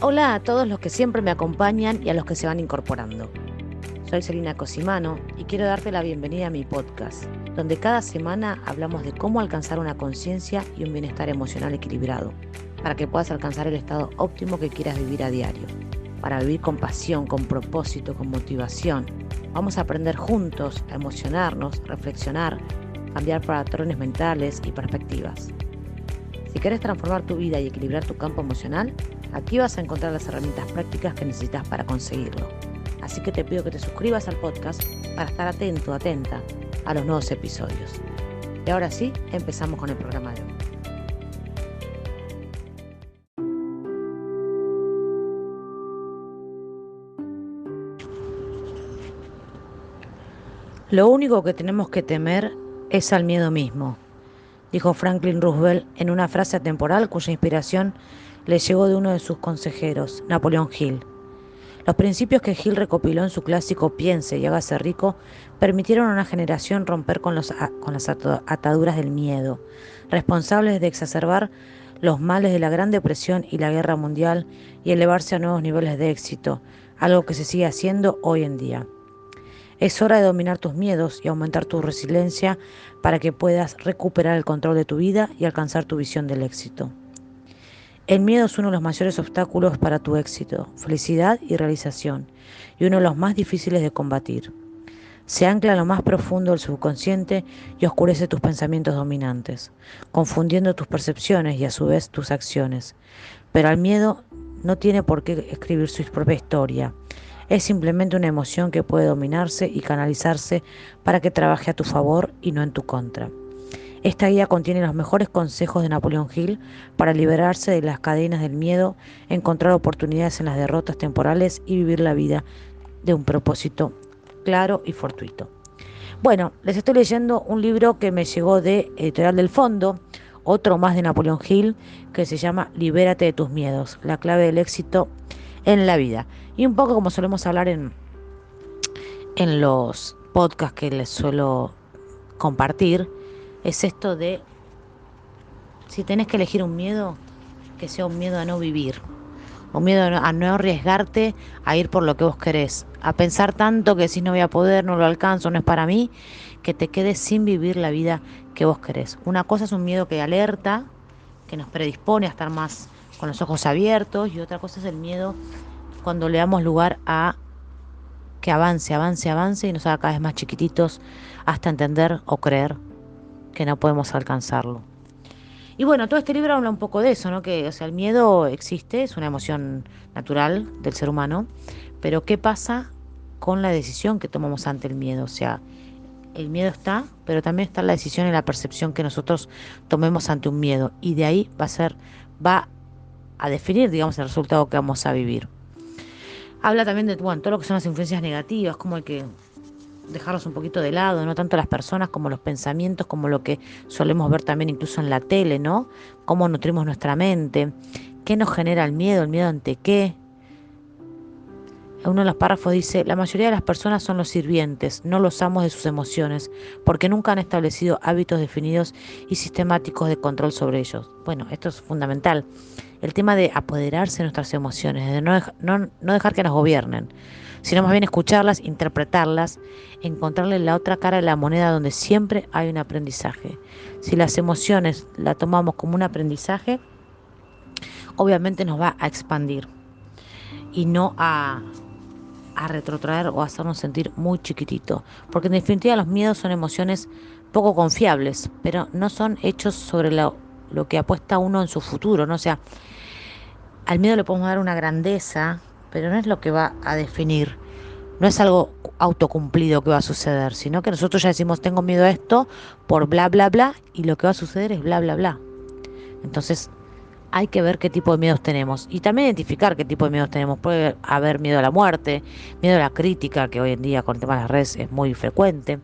Hola a todos los que siempre me acompañan y a los que se van incorporando. Soy Celina Cosimano y quiero darte la bienvenida a mi podcast, donde cada semana hablamos de cómo alcanzar una conciencia y un bienestar emocional equilibrado, para que puedas alcanzar el estado óptimo que quieras vivir a diario, para vivir con pasión, con propósito, con motivación. Vamos a aprender juntos a emocionarnos, reflexionar, cambiar patrones mentales y perspectivas. Si quieres transformar tu vida y equilibrar tu campo emocional, aquí vas a encontrar las herramientas prácticas que necesitas para conseguirlo. Así que te pido que te suscribas al podcast para estar atento, atenta a los nuevos episodios. Y ahora sí, empezamos con el programa de hoy. Lo único que tenemos que temer es al miedo mismo, dijo Franklin Roosevelt en una frase atemporal cuya inspiración le llegó de uno de sus consejeros, Napoleón Hill. Los principios que Hill recopiló en su clásico Piense y hágase rico permitieron a una generación romper con las ataduras del miedo, responsables de exacerbar los males de la Gran Depresión y la Guerra Mundial y elevarse a nuevos niveles de éxito, algo que se sigue haciendo hoy en día. Es hora de dominar tus miedos y aumentar tu resiliencia para que puedas recuperar el control de tu vida y alcanzar tu visión del éxito. El miedo es uno de los mayores obstáculos para tu éxito, felicidad y realización, y uno de los más difíciles de combatir. Se ancla en lo más profundo del subconsciente y oscurece tus pensamientos dominantes, confundiendo tus percepciones y a su vez tus acciones. Pero el miedo no tiene por qué escribir su propia historia. Es simplemente una emoción que puede dominarse y canalizarse para que trabaje a tu favor y no en tu contra. Esta guía contiene los mejores consejos de Napoleón Hill para liberarse de las cadenas del miedo, encontrar oportunidades en las derrotas temporales y vivir la vida de un propósito claro y fortuito. Bueno, les estoy leyendo un libro que me llegó de Editorial del Fondo, otro más de Napoleón Hill, que se llama Libérate de tus miedos, la clave del éxito en la vida. Y un poco como solemos hablar en los podcasts que les suelo compartir, es esto de, si tenés que elegir un miedo, que sea un miedo a no vivir, un miedo a no arriesgarte a ir por lo que vos querés, a pensar tanto que decís no voy a poder, no lo alcanzo, no es para mí, que te quedes sin vivir la vida que vos querés. Una cosa es un miedo que alerta, que nos predispone a estar más con los ojos abiertos, y otra cosa es el miedo cuando le damos lugar a que avance, avance, avance y nos haga cada vez más chiquititos hasta entender o creer que no podemos alcanzarlo. Y bueno, todo este libro habla un poco de eso, ¿no? Que, o sea, el miedo existe, es una emoción natural del ser humano, pero ¿qué pasa con la decisión que tomamos ante el miedo? O sea, el miedo está, pero también está la decisión y la percepción que nosotros tomemos ante un miedo. Y de ahí va a definir, digamos, el resultado que vamos a vivir. Habla también de, bueno, todo lo que son las influencias negativas, como hay que dejarlos un poquito de lado, no tanto las personas como los pensamientos, como lo que solemos ver también incluso en la tele, ¿no? Cómo nutrimos nuestra mente, qué nos genera el miedo ante qué. Uno de los párrafos dice, la mayoría de las personas son los sirvientes, no los amos de sus emociones, porque nunca han establecido hábitos definidos y sistemáticos de control sobre ellos. Bueno, esto es fundamental. El tema de apoderarse de nuestras emociones, de no dejar que nos gobiernen, sino más bien escucharlas, interpretarlas, encontrarle la otra cara de la moneda donde siempre hay un aprendizaje. Si las emociones las tomamos como un aprendizaje, obviamente nos va a expandir y no a retrotraer o a hacernos sentir muy chiquitito. Porque en definitiva los miedos son emociones poco confiables, pero no son hechos sobre lo que apuesta uno en su futuro, ¿no? O sea, al miedo le podemos dar una grandeza, pero no es lo que va a definir. No es algo autocumplido que va a suceder, sino que nosotros ya decimos tengo miedo a esto por bla, bla, bla, y lo que va a suceder es bla, bla, bla. Entonces hay que ver qué tipo de miedos tenemos y también identificar qué tipo de miedos tenemos. Puede haber miedo a la muerte, miedo a la crítica, que hoy en día con el tema de las redes es muy frecuente,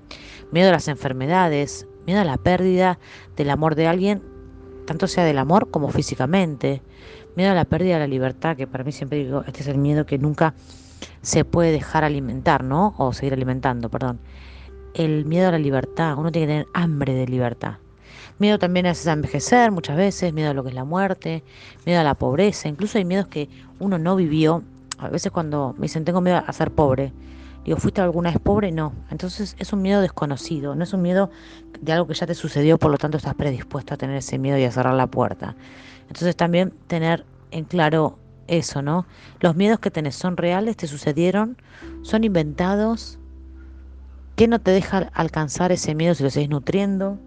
miedo a las enfermedades, miedo a la pérdida del amor de alguien, tanto sea del amor como físicamente, miedo a la pérdida de la libertad, que para mí siempre digo, este es el miedo que nunca se puede dejar alimentar, ¿no? O seguir alimentando, perdón. El miedo a la libertad, uno tiene que tener hambre de libertad. Miedo también es a envejecer muchas veces, miedo a lo que es la muerte, miedo a la pobreza, incluso hay miedos que uno no vivió. A veces cuando me dicen tengo miedo a ser pobre, digo, ¿fuiste alguna vez pobre? No. Entonces es un miedo desconocido, no es un miedo de algo que ya te sucedió, por lo tanto estás predispuesto a tener ese miedo y a cerrar la puerta. Entonces también tener en claro eso, ¿no? Los miedos que tenés son reales, te sucedieron, son inventados. ¿Qué no te deja alcanzar ese miedo si lo seguís nutriendo?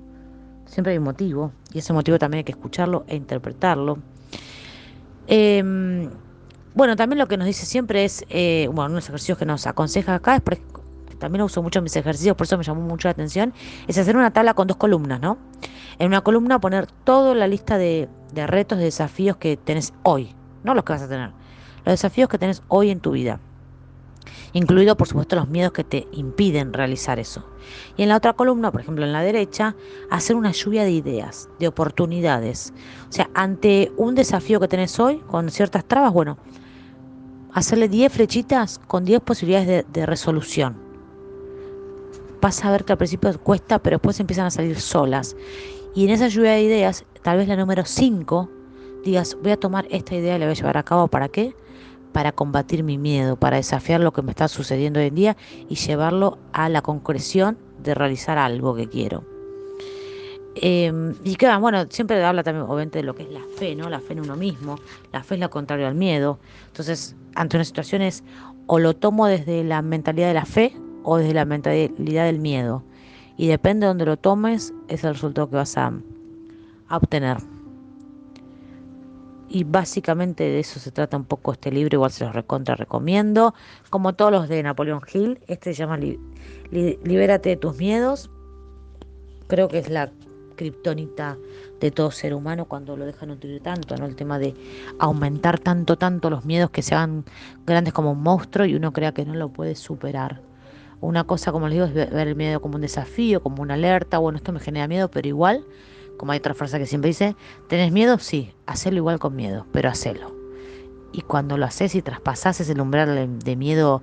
Siempre hay un motivo, y ese motivo también hay que escucharlo e interpretarlo. Em, bueno, también lo que nos dice siempre es, bueno, unos ejercicios que nos aconseja acá, que también lo uso mucho en mis ejercicios, por eso me llamó mucho la atención, es hacer una tabla con dos columnas, ¿no? En una columna poner toda la lista de retos, de desafíos que tenés hoy, no los que vas a tener, los desafíos que tenés hoy en tu vida, incluido por supuesto los miedos que te impiden realizar eso. Y en la otra columna, por ejemplo en la derecha, hacer una lluvia de ideas, de oportunidades. O sea, ante un desafío que tenés hoy, con ciertas trabas, bueno, hacerle 10 flechitas con 10 posibilidades de resolución. Vas a ver que al principio cuesta, pero después empiezan a salir solas. Y en esa lluvia de ideas, tal vez la número 5, digas, voy a tomar esta idea y la voy a llevar a cabo. ¿Para qué? Para combatir mi miedo, para desafiar lo que me está sucediendo hoy en día y llevarlo a la concreción de realizar algo que quiero. Y que bueno, siempre habla también obviamente de lo que es la fe, ¿no? La fe en uno mismo. La fe es lo contrario al miedo. Entonces, ante una situación es o lo tomo desde la mentalidad de la fe o desde la mentalidad del miedo. Y depende de donde lo tomes, es el resultado que vas a obtener. Y básicamente de eso se trata un poco este libro, igual se los recontra recomiendo. Como todos los de Napoleón Hill, este se llama Libérate de tus miedos. Creo que es la kriptonita de todo ser humano cuando lo dejan nutrir tanto, ¿no? El tema de aumentar tanto los miedos que se hagan grandes como un monstruo y uno crea que no lo puede superar. Una cosa, como les digo, es ver el miedo como un desafío, como una alerta. Bueno, esto me genera miedo, pero igual, como hay otra frase que siempre dice, ¿tenés miedo? Sí, hacelo igual con miedo, pero hacelo. Y cuando lo haces y traspasás ese umbral de miedo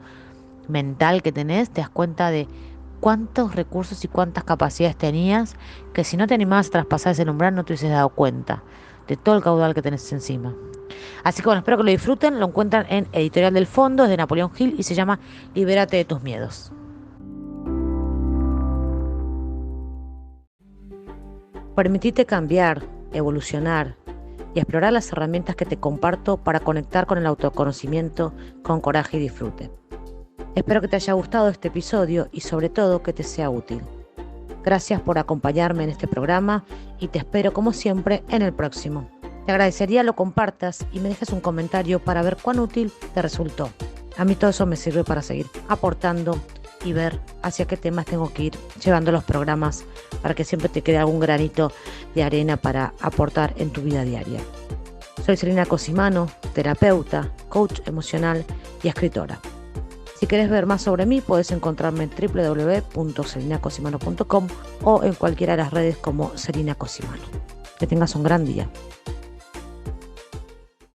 mental que tenés, te das cuenta de cuántos recursos y cuántas capacidades tenías, que si no te animabas a traspasar ese umbral no te hubieses dado cuenta de todo el caudal que tenés encima. Así que bueno, espero que lo disfruten. Lo encuentran en Editorial del Fondo, es de Napoleón Hill y se llama Libérate de tus miedos. Permitite cambiar, evolucionar y explorar las herramientas que te comparto para conectar con el autoconocimiento con coraje y disfrute. Espero que te haya gustado este episodio y sobre todo que te sea útil. Gracias por acompañarme en este programa y te espero como siempre en el próximo. Te agradecería lo compartas y me dejes un comentario para ver cuán útil te resultó. A mí todo eso me sirve para seguir aportando y ver hacia qué temas tengo que ir llevando los programas para que siempre te quede algún granito de arena para aportar en tu vida diaria. Soy Selina Cosimano, terapeuta, coach emocional y escritora. Si querés ver más sobre mí, puedes encontrarme en www.selinacosimano.com o en cualquiera de las redes como Selina Cosimano. Que tengas un gran día.